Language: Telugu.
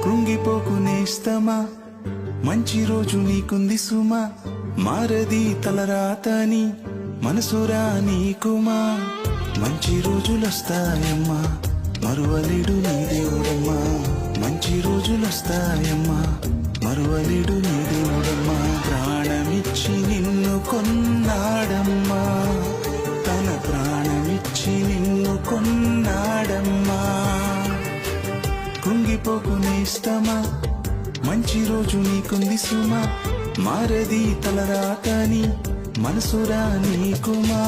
కృంగిపోకు నేస్తమా, మంచి రోజు నీకుంది సుమా, మారది తలరాతని మనసురా నీకుమా. మంచి రోజులొస్తాయమ్మా, మరువలేడు నీ దేవుడమ్మా. మంచి రోజులొస్తాయమ్మా, మరువలేడు నీ దేవుడమ్మా. ప్రాణమిచ్చి నిన్ను కొన్నాడమ్మా, తన ప్రాణమిచ్చి నిన్ను కొన్నాడమ్మా. కృంగిపోకు నేస్తమా, మంచి రోజు నీకుంది సుమా, మారది తలరాతని మనసురా నీకుమా.